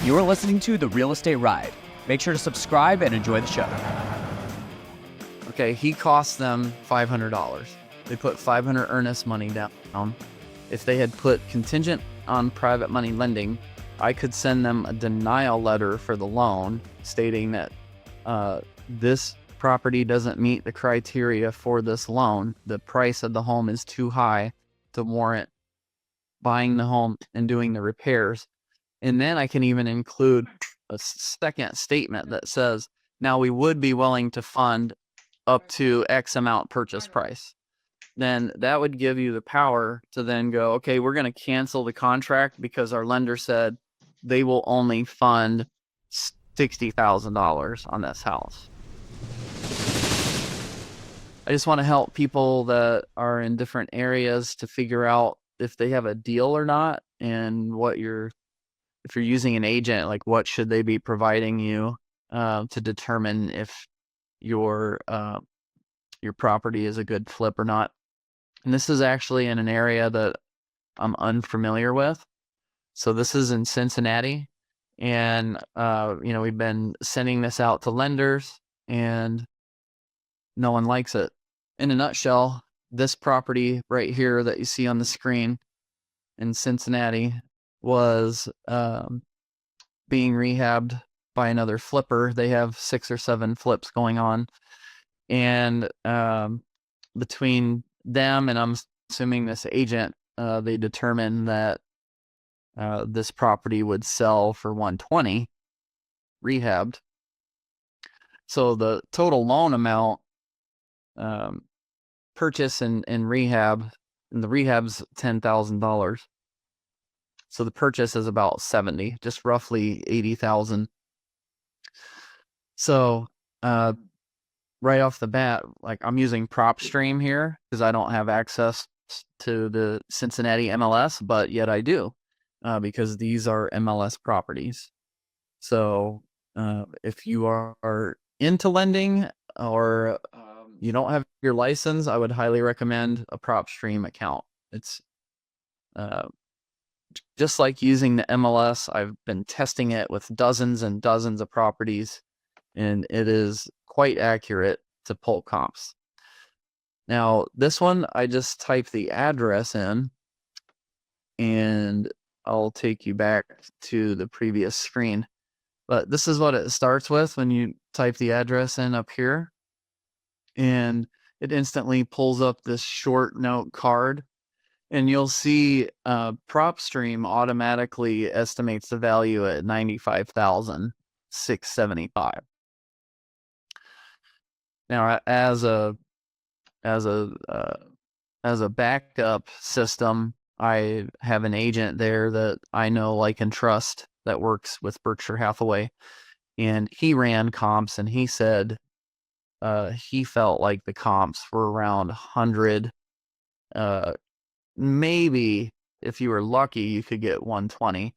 You're listening to The Real Estate Ride. Make sure to subscribe and enjoy the show. Okay, he cost them $500. They put $500 earnest money down. If they had put contingent on private money lending, I could send them a denial letter for the loan stating that this property doesn't meet the criteria for this loan. The price of the home is too high to warrant buying the home and doing the repairs. And then I can even include a second statement that says, now we would be willing to fund up to X amount purchase price. Then that would give you the power to then go, okay, we're going to cancel the contract because our lender said they will only fund $60,000 on this house. I just want to help people that are in different areas to figure out if they have a deal or not, and if you're using an agent, like what should they be providing you to determine if your property is a good flip or not. And this is actually in an area that I'm unfamiliar with. So this is in Cincinnati, and we've been sending this out to lenders, and no one likes it. In a nutshell, this property right here that you see on the screen in Cincinnati was being rehabbed by another flipper. They have 6 or 7 flips going on, and between them and I'm assuming this agent, they determined that this property would sell for $120 rehabbed. So the total loan amount purchase and rehab, and the rehab's $10,000. So the purchase is about 70, just roughly 80,000. So right off the bat, like I'm using PropStream here because I don't have access to the Cincinnati MLS, but yet I do because these are MLS properties. So if you are into lending or you don't have your license, I would highly recommend a PropStream account. It's just like using the MLS. I've been testing it with dozens and dozens of properties, and it is quite accurate to pull comps. Now, this one, I just type the address in, and I'll take you back to the previous screen. But this is what it starts with when you type the address in up here. And it instantly pulls up this short note card. And you'll see PropStream automatically estimates the value at $95,675. Now, as a backup system, I have an agent there that I know, like, and trust that works with Berkshire Hathaway, and he ran comps, and he said he felt like the comps were around 100. Maybe if you were lucky, you could get 120,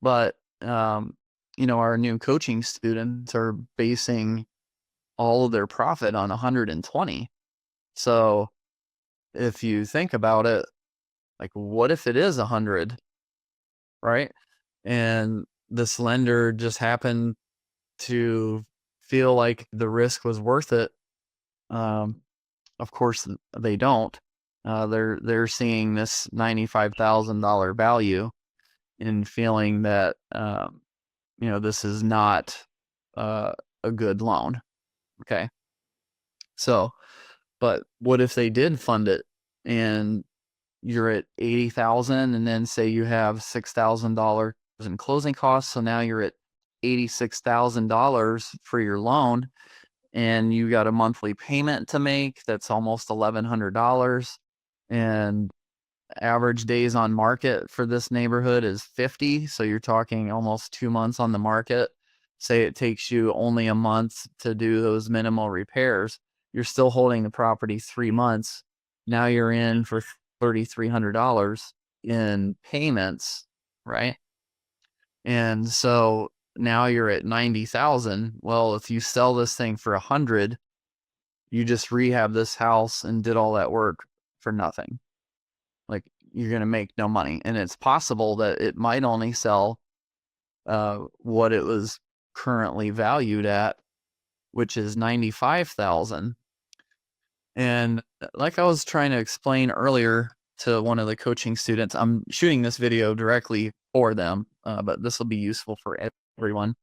but our new coaching students are basing all of their profit on 120. So if you think about it, like, what if it is 100, right? And this lender just happened to feel like the risk was worth it. Of course they don't. They're seeing this $95,000 value and feeling that this is not a good loan. Okay. So, but what if they did fund it and you're at 80,000, and then say you have $6,000 in closing costs, so now you're at $86,000 for your loan, and you got a monthly payment to make that's almost $1,100, and average days on market for this neighborhood is 50, so you're talking almost 2 months on the market. Say it takes you only a month to do those minimal repairs, you're still holding the property 3 months. Now you're in for $3,300 in payments, right? And so now you're at 90,000. Well, if you sell this thing for 100, you just rehab this house and did all that work for nothing. Like, you're going to make no money. And it's possible that it might only sell what it was currently valued at, which is $95,000. And like I was trying to explain earlier to one of the coaching students, I'm shooting this video directly for them, but this will be useful for everyone.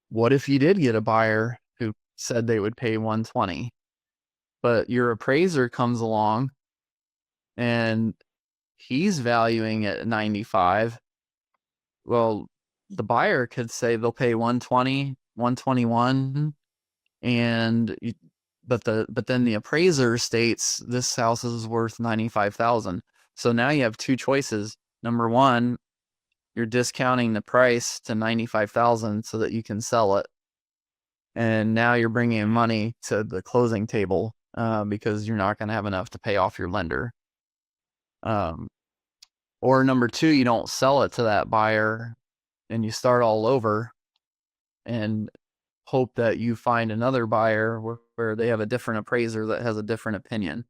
What if you did get a buyer who said they would pay 120, but your appraiser comes along and he's valuing it at 95? Well, the buyer could say they'll pay 120, 121, but then the appraiser states this house is worth 95,000. So now you have two choices. Number one, you're discounting the price to 95,000 so that you can sell it. And now you're bringing in money to the closing table because you're not going to have enough to pay off your lender. Or number two, you don't sell it to that buyer and you start all over and hope that you find another buyer where they have a different appraiser that has a different opinion.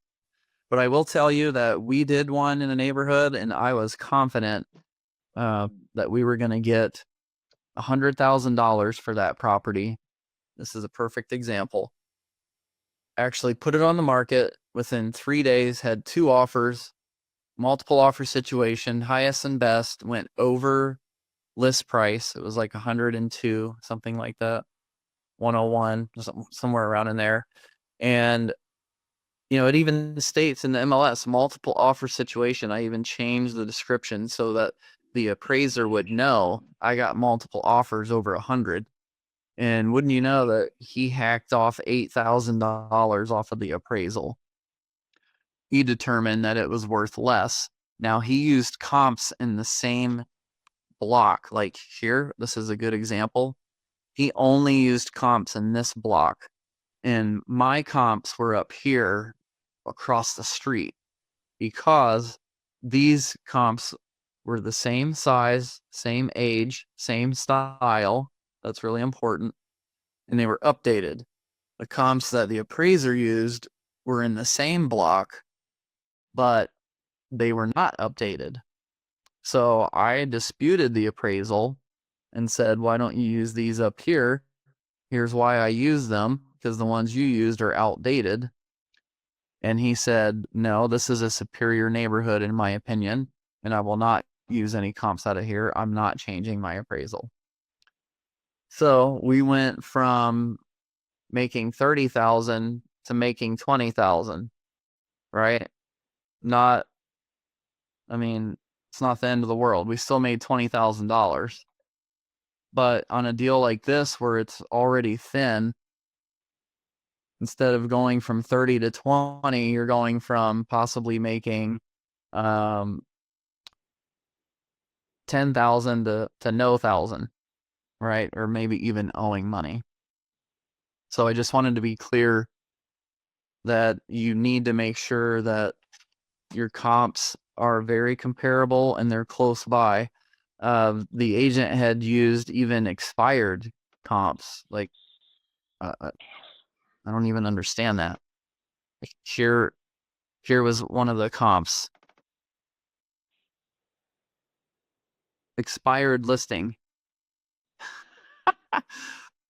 But I will tell you that we did one in a neighborhood and I was confident that we were going to get $100,000 for that property. This is a perfect example. Actually put it on the market within 3 days, had 2 offers, multiple offer situation, highest and best, went over list price. It was like 102, something like that, 101, somewhere around in there. And it even states in the MLS, multiple offer situation. I even changed the description so that the appraiser would know I got multiple offers over 100. And wouldn't you know that he hacked off $8,000 off of the appraisal. He determined that it was worth less. Now he used comps in the same block. Like here, this is a good example. He only used comps in this block. And my comps were up here across the street because these comps were the same size, same age, same style. That's really important. And they were updated. The comps that the appraiser used were in the same block, but they were not updated. So I disputed the appraisal and said, why don't you use these up here? Here's why I use them, because the ones you used are outdated. And he said, no, this is a superior neighborhood in my opinion, and I will not use any comps out of here. I'm not changing my appraisal. So we went from making 30,000 to making 20,000, right? It's not the end of the world. We still made $20,000. But on a deal like this where it's already thin, instead of going from 30 to 20, you're going from possibly making 10,000 to no thousand, right? Or maybe even owing money. So I just wanted to be clear that you need to make sure that your comps are very comparable and they're close by. The agent had used even expired comps. Like, I don't even understand that. Here was one of the comps. Expired listing.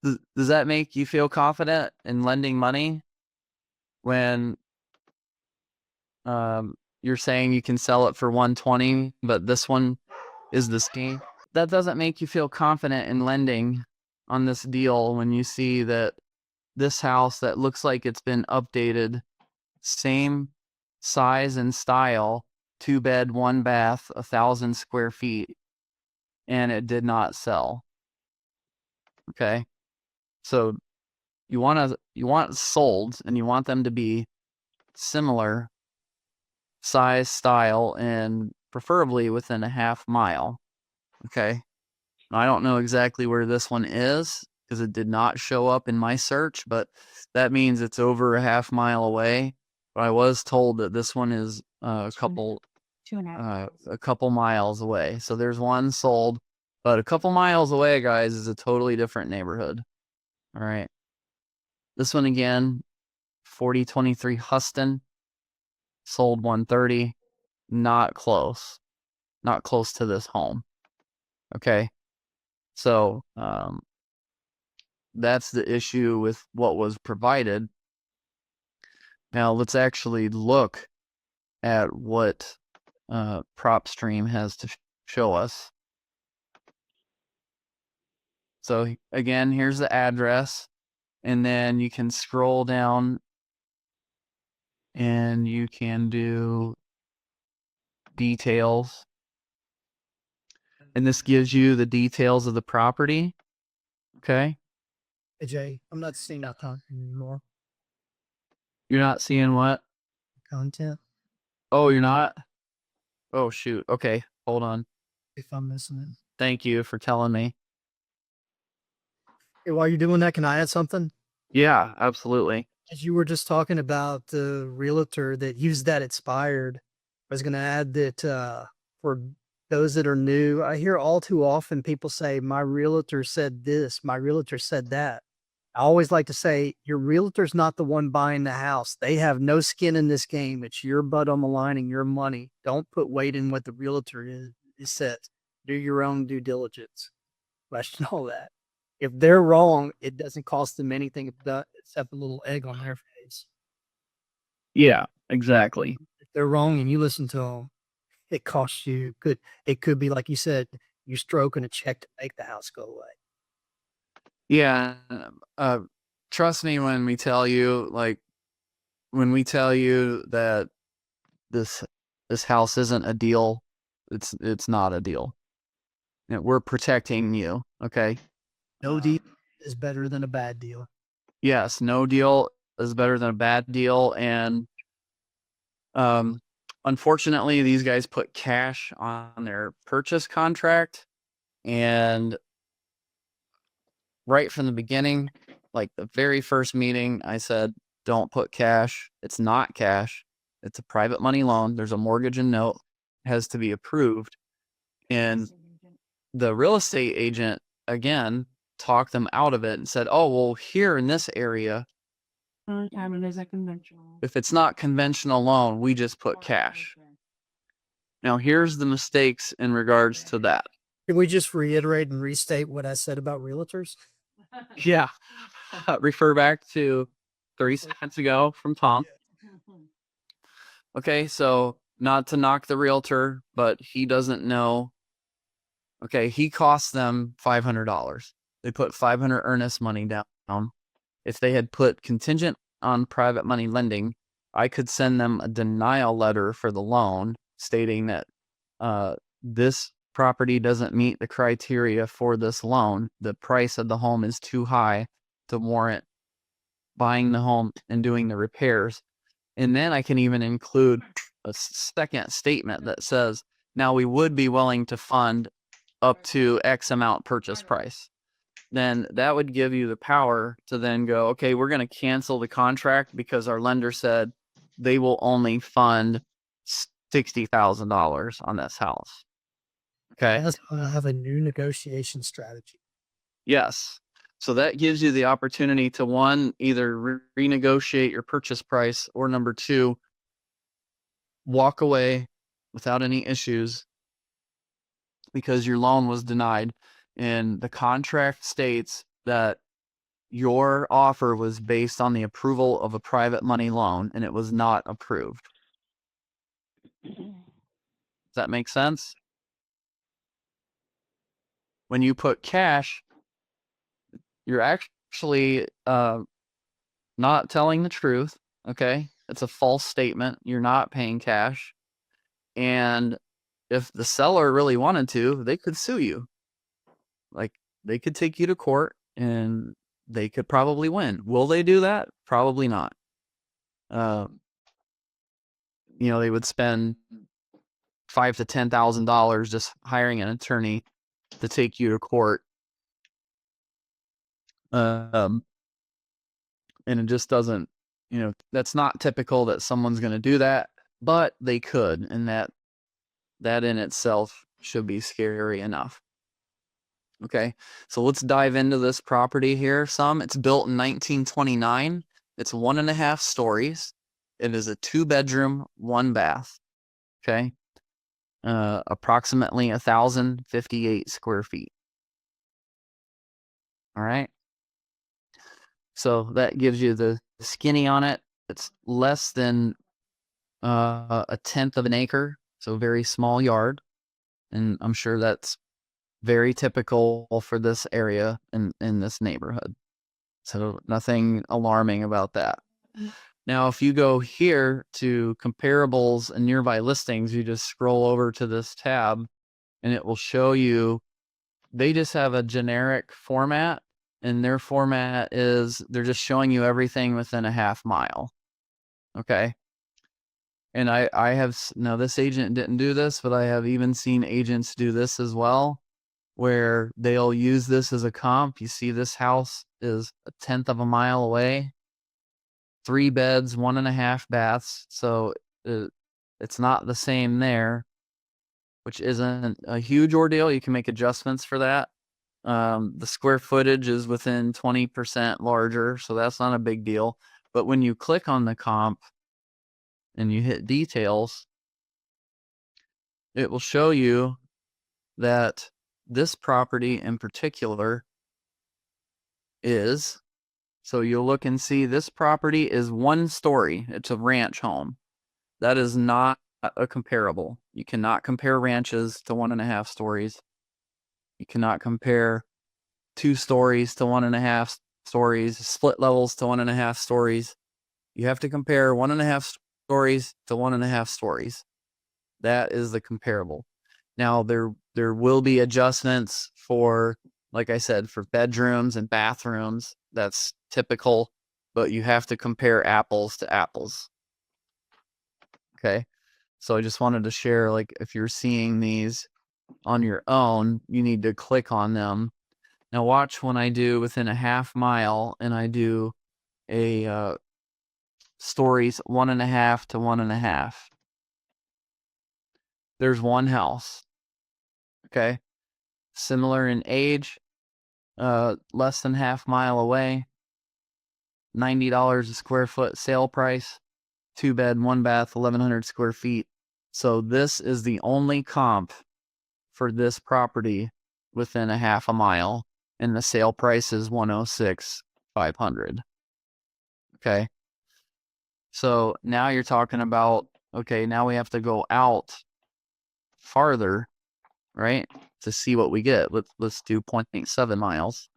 Does that make you feel confident in lending money when you're saying you can sell it for 120, but this one is the scheme? That doesn't make you feel confident in lending on this deal when you see that this house that looks like it's been updated, same size and style, 2-bed, 1-bath, 1,000 square feet, and it did not sell. Okay, so you want sold, and you want them to be similar size, style, and preferably within a half mile. Okay, I don't know exactly where this one is because it did not show up in my search, but that means it's over a half mile away. But I was told that this one is a couple miles away. So there's one sold, but a couple miles away, guys, is a totally different neighborhood. All right. This one again, 4023 Huston, sold 130. Not close to this home. Okay. So, that's the issue with what was provided. Now let's actually look at what PropStream has to show us. So again, here's the address, and then you can scroll down and you can do details. And this gives you the details of the property. Okay. Hey Jay, I'm not seeing that content anymore. You're not seeing what? Content. Oh, you're not? Oh, shoot. Okay. Hold on. If I'm missing it. Thank you for telling me. Hey, while you're doing that, can I add something? Yeah, absolutely. As you were just talking about the realtor that used that expired, I was going to add that for those that are new, I hear all too often people say, my realtor said this, my realtor said that. I always like to say, your realtor's not the one buying the house. They have no skin in this game. It's your butt on the line and your money. Don't put weight in what the realtor is said. Do your own due diligence. Question all that. If they're wrong, it doesn't cost them anything except a little egg on their face. Yeah, exactly. If they're wrong and you listen to them, it costs you. It could be like you said, you stroking a check to make the house go away. Yeah. Trust me when we tell you, that this house isn't a deal, it's not a deal. We're protecting you. Okay. No deal is better than a bad deal. Yes, no deal is better than a bad deal. And unfortunately, these guys put cash on their purchase contract, and right from the beginning, like the very first meeting, I said, don't put cash. It's not cash. It's a private money loan. There's a mortgage and note. It has to be approved. And the real estate agent, again, talked them out of it and said, oh, well, here in this area, if it's not conventional loan, we just put cash. Now, here's the mistakes in regards to that. Can we just reiterate and restate what I said about realtors? Yeah. Refer back to 30 seconds ago from Tom. Okay, so not to knock the realtor, but he doesn't know. Okay, he cost them $500. They put $500 earnest money down. If they had put contingent on private money lending, I could send them a denial letter for the loan stating that this property doesn't meet the criteria for this loan. The price of the home is too high to warrant buying the home and doing the repairs. And then I can even include a second statement that says, now we would be willing to fund up to X amount purchase price. Then that would give you the power to then go, okay, we're going to cancel the contract because our lender said they will only fund $60,000 on this house. Okay. That's how I have a new negotiation strategy. Yes. So that gives you the opportunity to, one, either renegotiate your purchase price, or number two, walk away without any issues because your loan was denied. And the contract states that your offer was based on the approval of a private money loan, and it was not approved. Does that make sense? When you put cash, you're actually not telling the truth. Okay. It's a false statement. You're not paying cash. And if the seller really wanted to, they could sue you. Like, they could take you to court and they could probably win. Will they do that? Probably not. They would spend $5,000 to $10,000 just hiring an attorney to take you to court. And it just doesn't, that's not typical that someone's going to do that, but they could. And that in itself should be scary enough. Okay, so let's dive into this property here some. It's built in 1929. It's 1.5 stories. It is a 2-bedroom, 1 bath. Okay, approximately 1,058 square feet. All right. So that gives you the skinny on it. It's less than a tenth of an acre, so very small yard. And I'm sure that's very typical for this area in this neighborhood. So nothing alarming about that. Now, if you go here to comparables and nearby listings, you just scroll over to this tab and it will show you, they just have a generic format, and their format is they're just showing you everything within a half mile. Okay. And I have, now this agent didn't do this, but I have even seen agents do this as well, where they'll use this as a comp. You see this house is a tenth of a mile away, 3 beds, 1.5 baths. So it's not the same there, which isn't a huge ordeal. You can make adjustments for that. The square footage is within 20% larger, so that's not a big deal. But when you click on the comp and you hit details, it will show you that this property in particular is, so you'll look and see this property is 1 story. It's a ranch home. That is not a comparable. You cannot compare ranches to 1.5 stories. You cannot compare 2 stories to 1.5 stories, split levels to 1.5 stories. You have to compare 1.5 stories to 1.5 stories. That is the comparable. Now there will be adjustments for, like I said, for bedrooms and bathrooms. That's typical, but you have to compare apples to apples. Okay. So I just wanted to share, like, if you're seeing these on your own, you need to click on them. Now watch when I do within a half mile and I do a stories 1.5 to 1.5. There's one house. Okay. Similar in age, less than half mile away, $90 a square foot sale price, 2 bed, 1 bath, 1,100 square feet. So this is the only comp for this property within a half a mile, and the sale price is $106,500. Okay. So now you're talking about, okay, now we have to go out farther, right, to see what we get. Let's do 0.7 miles.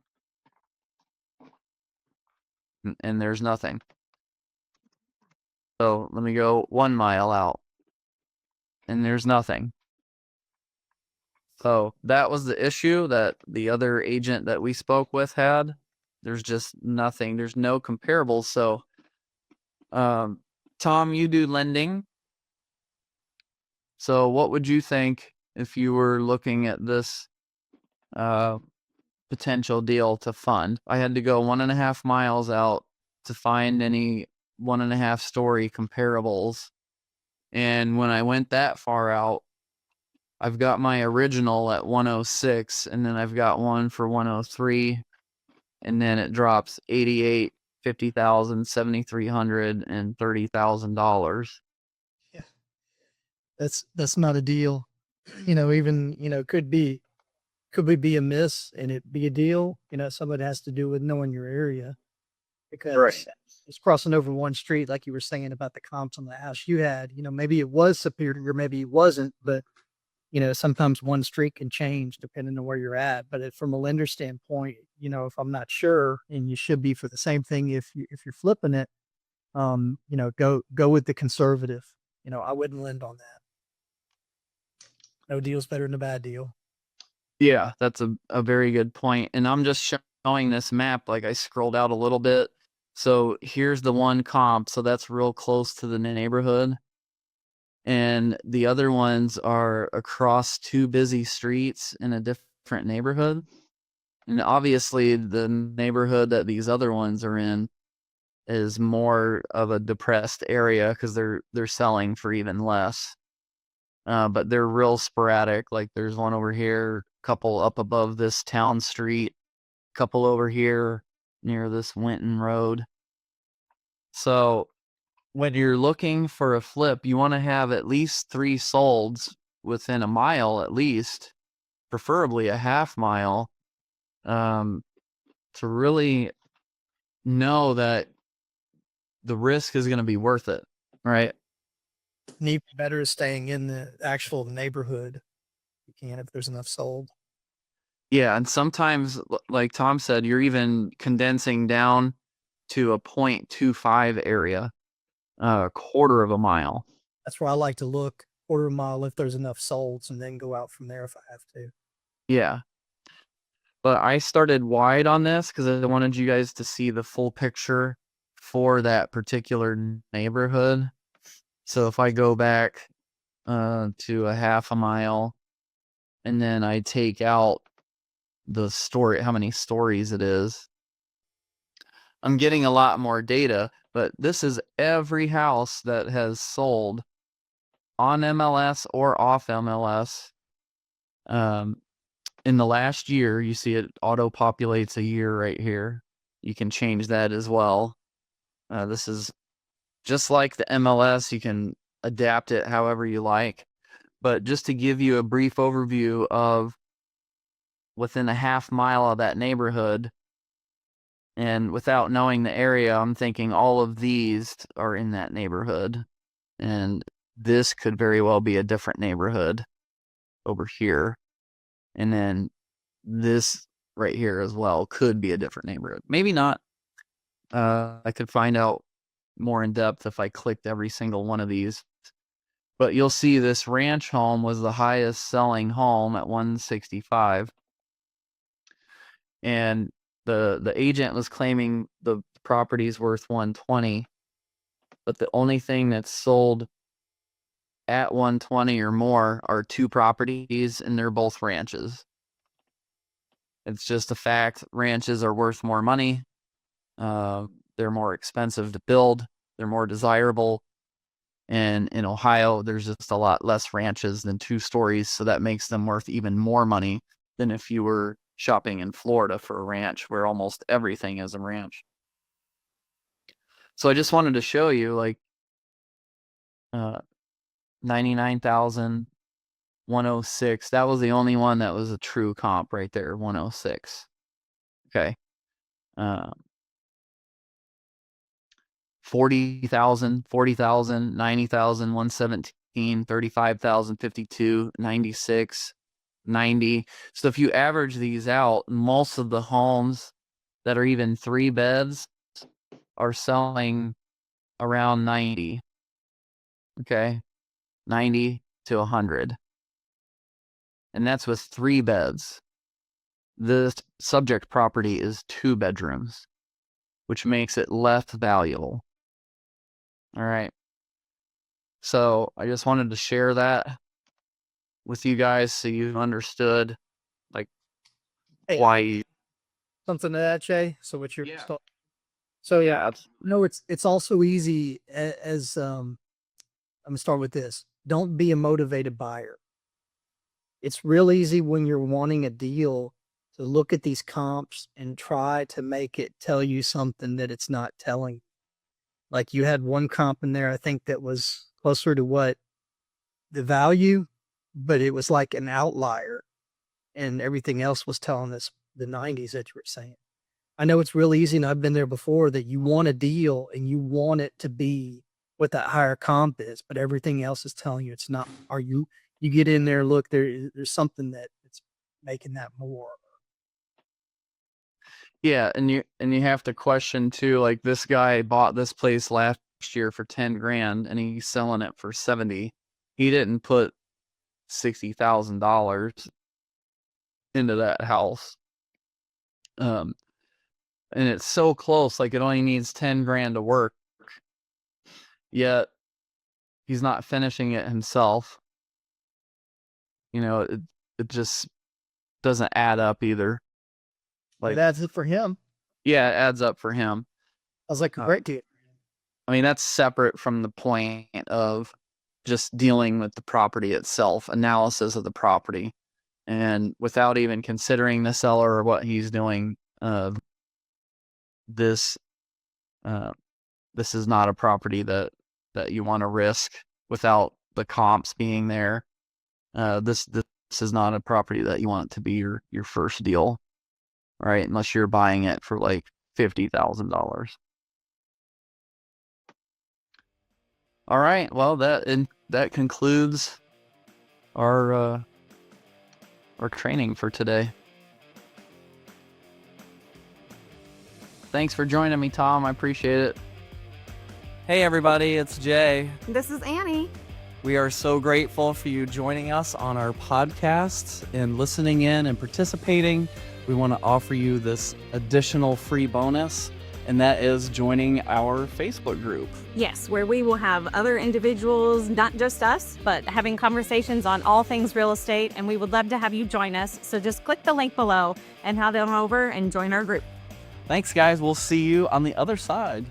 And there's nothing. So let me go 1 mile out, and there's nothing. So that was the issue that the other agent that we spoke with had. There's just nothing. There's no comparables. So, Tom, you do lending. So what would you think if you were looking at this potential deal to fund? I had to go 1.5 miles out to find any 1.5 story comparables. And when I went that far out, I've got my original at 106, and then I've got one for 103, and then it drops 88, 50,000, 7,300, and $30,000. Yeah, that's not a deal. Even could be a miss and it be a deal. Some of it has to do with knowing your area, because Right. it's crossing over one street, like you were saying about the comps on the house you had. Maybe it was superior, maybe it wasn't, but sometimes one street can change depending on where you're at. But from a lender standpoint, if I'm not sure, and you should be for the same thing, if you're flipping it, go with the conservative. I wouldn't lend on that. No deal's better than a bad deal. Yeah, that's a very good point. And I'm just showing this map, like I scrolled out a little bit. So here's the one comp. So that's real close to the neighborhood. And the other ones are across 2 busy streets in a different neighborhood. And obviously the neighborhood that these other ones are in is more of a depressed area because they're selling for even less. But they're real sporadic. Like there's one over here, couple up above this town street, couple over here near this Winton Road. So when you're looking for a flip, you want to have at least 3 solds within a mile at least, preferably a half mile, to really know that the risk is going to be worth it, right? And even better is staying in the actual neighborhood. You can if there's enough sold. Yeah, and sometimes, like Tom said, you're even condensing down to a 0.25 area, a quarter of a mile. That's where I like to look, quarter of a mile if there's enough solds, and then go out from there if I have to. Yeah. But I started wide on this because I wanted you guys to see the full picture for that particular neighborhood. So if I go back to a half a mile, and then I take out the story, how many stories it is, I'm getting a lot more data. But this is every house that has sold on MLS or off MLS in the last year. You see it auto populates a year right here. You can change that as well. This is just like the MLS. You can adapt it however you like. But just to give you a brief overview of within a half mile of that neighborhood, and without knowing the area, I'm thinking all of these are in that neighborhood. And this could very well be a different neighborhood over here. And then this right here as well could be a different neighborhood. Maybe not. I could find out more in depth if I clicked every single one of these. But you'll see this ranch home was the highest selling home at 165. And the agent was claiming the property's worth 120. But the only thing that's sold at 120 or more are 2 properties, and they're both ranches. It's just a fact. Ranches are worth more money. They're more expensive to build. They're more desirable. And in Ohio, there's just a lot less ranches than 2 stories. So that makes them worth even more money than if you were shopping in Florida for a ranch, where almost everything is a ranch. So I just wanted to show you, like, 99,000, 106. That was the only one that was a true comp right there, 106. Okay. 40,000, 40,000, 90,000, 117, 35,000, 52, 96, 90. So if you average these out, most of the homes that are even 3 beds are selling around 90. Okay. 90 to 100. And that's with 3 beds. This subject property is 2 bedrooms, which makes it less valuable. All right. So I just wanted to share that with you guys so you understood, like, Hey, why. something to that, Jay. So what you're Yeah. so yeah, Yeah, absolutely. no, it's also easy as I'm gonna start with this. Don't be a motivated buyer. It's real easy when you're wanting a deal to look at these comps and try to make it tell you something that it's not telling. Like you had one comp in there, I think that was closer to what the value, but it was like an outlier, and everything else was telling us the 90s that you were saying. I know it's real easy, and I've been there before, that you want a deal and you want it to be what that higher comp is, but everything else is telling you it's not. You get in there, look, there's something that it's making that more. Yeah, and you have to question too, like, this guy bought this place last year for 10 grand and he's selling it for 70. He didn't put $60,000 into that house. And it's so close, like it only needs 10 grand to work. Yet he's not finishing it himself. You know, it just doesn't add up either. Like, That's it for him. yeah, it adds up for him. I was like, great deal. I mean, that's separate from the point of just dealing with the property itself, analysis of the property, and without even considering the seller or what he's doing. This this is not a property that you want to risk without the comps being there. This is not a property that you want it to be your first deal, right? Unless you're buying it for like $50,000. All right. Well, that concludes our training for today. Thanks for joining me, Tom. I appreciate it. Hey everybody, it's Jay. This is Annie. We are so grateful for you joining us on our podcast and listening in and participating. We want to offer you this additional free bonus, and that is joining our Facebook group. Yes, where we will have other individuals, not just us, but having conversations on all things real estate, and we would love to have you join us. So just click the link below and head on over and join our group. Thanks, guys. We'll see you on the other side.